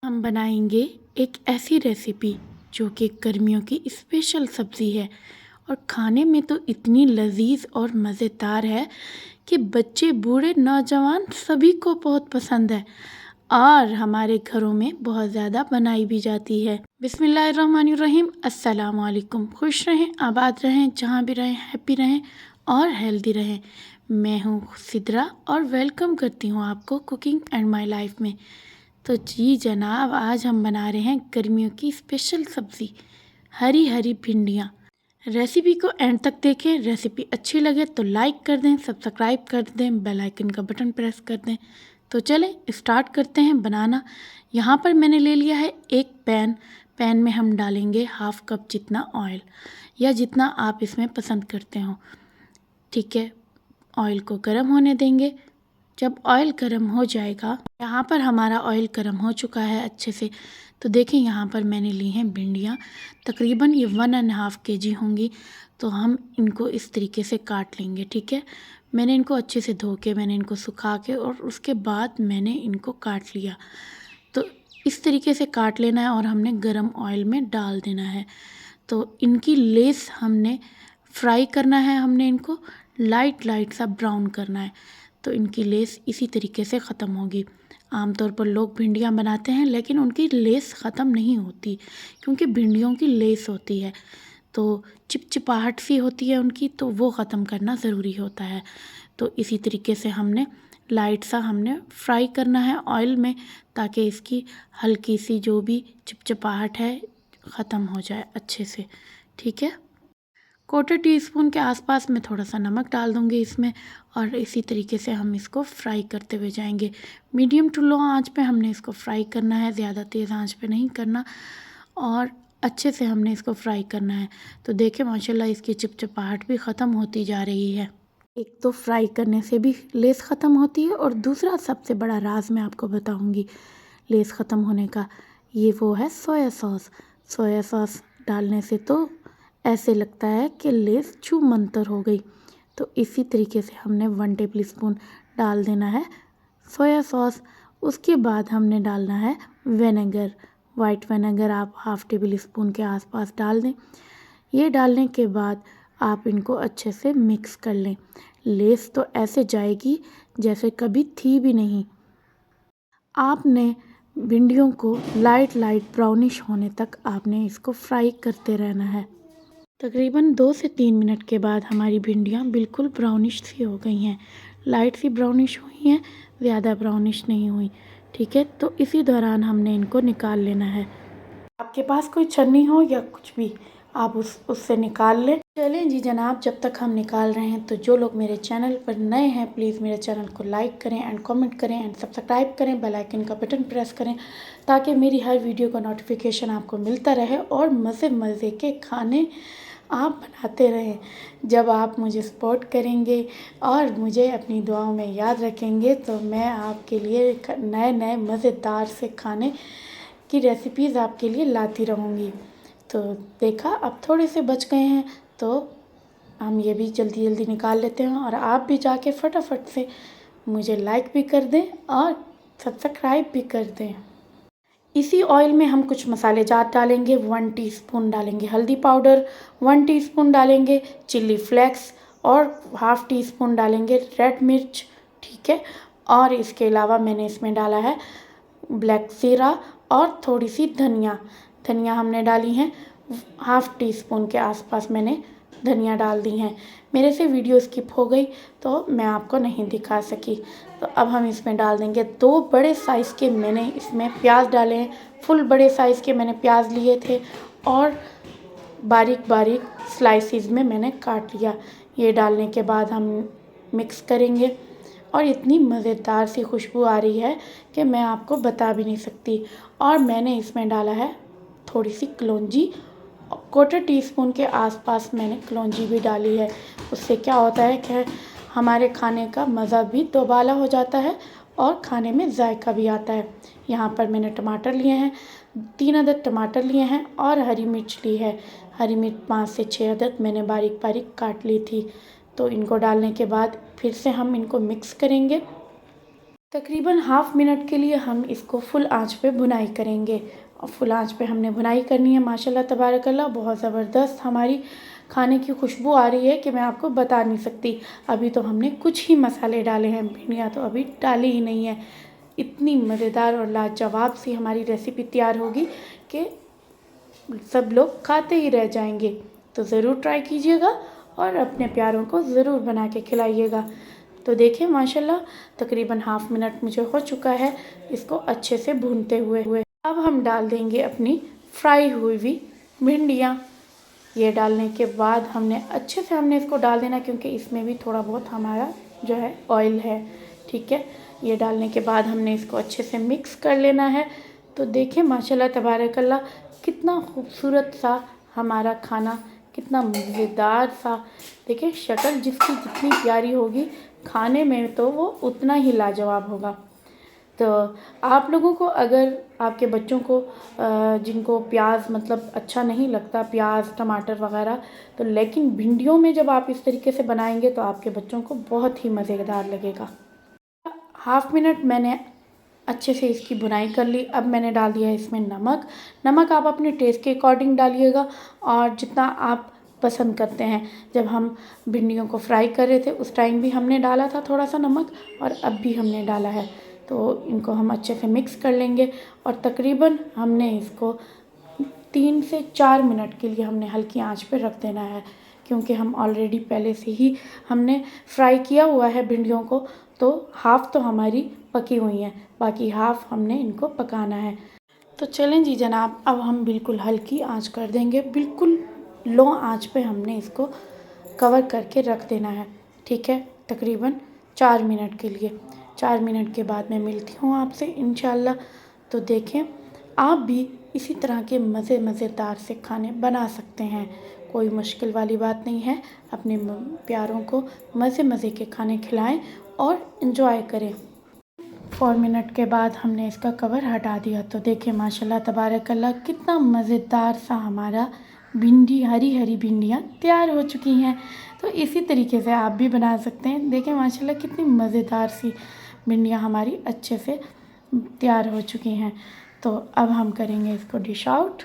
हम बनाएंगे एक ऐसी रेसिपी जो कि गर्मियों की स्पेशल सब्ज़ी है और खाने में तो इतनी लजीज और मज़ेदार है कि बच्चे बूढ़े नौजवान सभी को बहुत पसंद है और हमारे घरों में बहुत ज़्यादा बनाई भी जाती है। बिस्मिल्लाहिर्रहमानिर्रहीम। अस्सलाम वालेकुम। खुश रहें, आबाद रहें, जहाँ भी रहें हैप्पी रहें और हेल्दी रहें। मैं हूँ सिद्रा और वेलकम करती हूँ आपको कुकिंग एंड माय लाइफ में। तो जी जनाब, आज हम बना रहे हैं गर्मियों की स्पेशल सब्ज़ी हरी हरी भिंडियाँ। रेसिपी को एंड तक देखें। रेसिपी अच्छी लगे तो लाइक कर दें, सब्सक्राइब कर दें, बेल आइकन का बटन प्रेस कर दें। तो चलें स्टार्ट करते हैं बनाना। यहाँ पर मैंने ले लिया है एक पैन में हम डालेंगे हाफ कप जितना ऑयल या जितना आप इसमें पसंद करते हो। ठीक है, ऑयल को गर्म होने देंगे। जब ऑयल गर्म हो जाएगा, यहाँ पर हमारा ऑयल गर्म हो चुका है अच्छे से। तो देखें यहाँ पर मैंने ली हैं भिंडियाँ, तकरीबन ये 1.5 kg होंगी। तो हम इनको इस तरीके से काट लेंगे। ठीक है, मैंने इनको अच्छे से धो के, मैंने इनको सुखा के और उसके बाद मैंने इनको काट लिया। तो इस तरीके से काट लेना है और हमने गरम ऑयल में डाल देना है। तो इनकी लेस हमने फ्राई करना है, हमने इनको लाइट सा ब्राउन करना है। तो इनकी लेस इसी तरीके से ख़त्म होगी। आमतौर पर लोग भिंडियाँ बनाते हैं लेकिन उनकी लेस ख़त्म नहीं होती, क्योंकि भिंडियों की लेस होती है तो चिपचिपाहट सी होती है उनकी, तो वो ख़त्म करना ज़रूरी होता है। तो इसी तरीके से हमने लाइट सा हमने फ्राई करना है ऑयल में, ताकि इसकी हल्की सी जो भी चिपचिपाहट है ख़त्म हो जाए अच्छे से। ठीक है, 1/4 टीस्पून के आसपास मैं थोड़ा सा नमक डाल दूँगी इसमें और इसी तरीके से हम इसको फ्राई करते हुए जाएंगे। मीडियम टू लो आंच पे हमने इसको फ्राई करना है, ज़्यादा तेज़ आंच पे नहीं करना और अच्छे से हमने इसको फ्राई करना है। तो देखें माशाल्लाह इसकी चिपचिपाहट भी ख़त्म होती जा रही है। एक तो फ्राई करने से भी लेस ख़त्म होती है और दूसरा सबसे बड़ा राज मैं आपको बताऊंगी लेस ख़त्म होने का, ये वो है सोया सॉस। सोया सॉस डालने से तो ऐसे लगता है कि लेस छू मंतर हो गई। तो इसी तरीके से हमने 1 टेबल स्पून डाल देना है सोया सॉस। उसके बाद हमने डालना है विनेगर, वाइट विनेगर आप हाफ़ टेबल स्पून के आसपास डाल दें। ये डालने के बाद आप इनको अच्छे से मिक्स कर लें। लेस तो ऐसे जाएगी जैसे कभी थी भी नहीं। आपने भिंडियों को लाइट ब्राउनिश होने तक आपने इसको फ्राई करते रहना है। तकरीबन 2 से 3 मिनट के बाद हमारी भिंडियाँ बिल्कुल ब्राउनिश सी हो गई हैं, लाइट सी ब्राउनिश हुई हैं, ज़्यादा ब्राउनिश नहीं हुई। ठीक है, तो इसी दौरान हमने इनको निकाल लेना है। आपके पास कोई छन्नी हो या कुछ भी, आप उससे निकाल लें। चलें जी जनाब, जब तक हम निकाल रहे हैं तो जो लोग मेरे चैनल पर नए हैं प्लीज़ मेरे चैनल को लाइक करें एंड कमेंट करें एंड सब्सक्राइब करें, बेल आइकन का बटन प्रेस करें, ताकि मेरी हर वीडियो का नोटिफिकेशन आपको मिलता रहे और मज़े के खाने आप बनाते रहें। जब आप मुझे सपोर्ट करेंगे और मुझे अपनी दुआओं में याद रखेंगे तो मैं आपके लिए नए मज़ेदार से खाने की रेसिपीज़ आपके लिए लाती रहूँगी। तो देखा, अब थोड़े से बच गए हैं तो हम ये भी जल्दी निकाल लेते हैं और आप भी जाके फटाफट से मुझे लाइक भी कर दें और सब्सक्राइब भी कर दें। इसी ऑयल में हम कुछ मसाले जात डालेंगे। 1 टीस्पून डालेंगे हल्दी पाउडर, 1 टीस्पून डालेंगे चिल्ली फ्लेक्स और हाफ़ टी स्पून डालेंगे रेड मिर्च। ठीक है, और इसके अलावा मैंने इसमें डाला है ब्लैक ज़ीरा और थोड़ी सी धनिया हमने डाली हैं। हाफ़ टी स्पून के आसपास मैंने धनिया डाल दी हैं। मेरे से वीडियो स्किप हो गई तो मैं आपको नहीं दिखा सकी। तो अब हम इसमें डाल देंगे 2 बड़े साइज़ के मैंने इसमें प्याज डाले हैं। फुल बड़े साइज़ के मैंने प्याज लिए थे और बारीक स्लाइसिस में मैंने काट लिया। ये डालने के बाद हम मिक्स करेंगे और इतनी मज़ेदार सी खुशबू आ रही है कि मैं आपको बता भी नहीं सकती। और मैंने इसमें डाला है थोड़ी सी कलौंजी, 1/4 टीस्पून के आसपास मैंने कलौंजी भी डाली है। उससे क्या होता है कि हमारे खाने का मज़ा भी दोबाला हो जाता है और खाने में जायका भी आता है। यहाँ पर मैंने टमाटर लिए हैं, 3 अदद टमाटर लिए हैं और हरी मिर्च ली है। हरी मिर्च 5 से 6 अदद मैंने बारीक काट ली थी। तो इनको डालने के बाद फिर से हम इनको मिक्स करेंगे तकरीबन हाफ मिनट के लिए हम इसको फुल आंच पे भुनाई करेंगे। और फुल आंच पे हमने भुनाई करनी है। माशाल्लाह तबारकल्लाह बहुत ज़बरदस्त हमारी खाने की खुशबू आ रही है कि मैं आपको बता नहीं सकती। अभी तो हमने कुछ ही मसाले डाले हैं, भिंडियाँ तो अभी डाली ही नहीं है। इतनी मज़ेदार और लाजवाब सी हमारी रेसिपी तैयार होगी कि सब लोग खाते ही रह जाएंगे। तो ज़रूर ट्राई कीजिएगा और अपने प्यारों को ज़रूर बना के खिलाइएगा। तो देखिए माशाल्लाह तकरीबन हाफ मिनट मुझे हो चुका है इसको अच्छे से भूनते हुए। अब हम डाल देंगे अपनी फ्राई हुई भिंडियाँ। ये डालने के बाद हमने अच्छे से इसको डाल देना, क्योंकि इसमें भी थोड़ा बहुत हमारा जो है ऑयल है। ठीक है, ये डालने के बाद हमने इसको अच्छे से मिक्स कर लेना है। तो देखिए माशाल्लाह तबारकल्लाह कितना खूबसूरत सा हमारा खाना, कितना मज़ेदार सा। देखिए शक्ल जिसकी जितनी प्यारी होगी, खाने में तो वो उतना ही लाजवाब होगा। तो आप लोगों को, अगर आपके बच्चों को जिनको प्याज मतलब अच्छा नहीं लगता, प्याज टमाटर वगैरह, तो लेकिन भिंडियों में जब आप इस तरीके से बनाएंगे तो आपके बच्चों को बहुत ही मज़ेदार लगेगा। हाफ मिनट मैंने अच्छे से इसकी भुनाई कर ली। अब मैंने डाल दिया है इसमें नमक आप अपने टेस्ट के अकॉर्डिंग डालिएगा और जितना आप पसंद करते हैं। जब हम भिंडियों को फ्राई कर रहे थे उस टाइम भी हमने डाला था थोड़ा सा नमक, और अब भी हमने डाला है। तो इनको हम अच्छे से मिक्स कर लेंगे और तकरीबन हमने इसको 3 से 4 मिनट के लिए हमने हल्की आंच पे रख देना है, क्योंकि हम ऑलरेडी पहले से ही हमने फ्राई किया हुआ है भिंडियों को। तो हाफ़ तो हमारी पकी हुई हैं, बाकी हाफ़ हमने इनको पकाना है। तो चलें जी जनाब, अब हम बिल्कुल हल्की आंच कर देंगे, बिल्कुल लो आंच पे हमने इसको कवर करके रख देना है। ठीक है, तकरीबन 4 मिनट के लिए। 4 मिनट के बाद मैं मिलती हूँ आपसे इंशाल्लाह। तो देखें, आप भी इसी तरह के मज़ेदार से खाने बना सकते हैं। कोई मुश्किल वाली बात नहीं है। अपने प्यारों को मज़े के खाने खिलाएं और इन्जॉय करें। 4 मिनट के बाद हमने इसका कवर हटा दिया। तो देखिए माशाल्लाह तबारकल्लाह कितना मज़ेदार सा हमारा हरी भिंडियाँ तैयार हो चुकी हैं। तो इसी तरीके से आप भी बना सकते हैं। देखें माशाल्लाह कितनी मज़ेदार सी भिंडियाँ हमारी अच्छे से तैयार हो चुकी हैं। तो अब हम करेंगे इसको डिश आउट।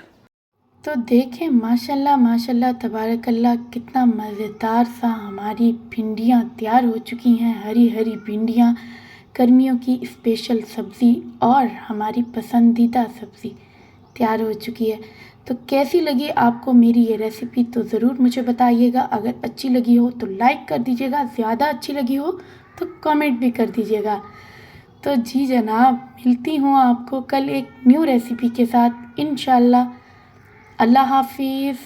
तो देखें माशाल्लाह तबारकल्लाह कितना मज़ेदार सा हमारी भिंडियाँ तैयार हो चुकी हैं। हरी भिंडियाँ, गर्मियों की स्पेशल सब्ज़ी और हमारी पसंदीदा सब्ज़ी तैयार हो चुकी है। तो कैसी लगी आपको मेरी ये रेसिपी, तो ज़रूर मुझे बताइएगा। अगर अच्छी लगी हो तो लाइक कर दीजिएगा, ज़्यादा अच्छी लगी हो तो कमेंट भी कर दीजिएगा। तो जी जनाब, मिलती हूँ आपको कल एक न्यू रेसिपी के साथ इंशाल्लाह। अल्लाह हाफिज़।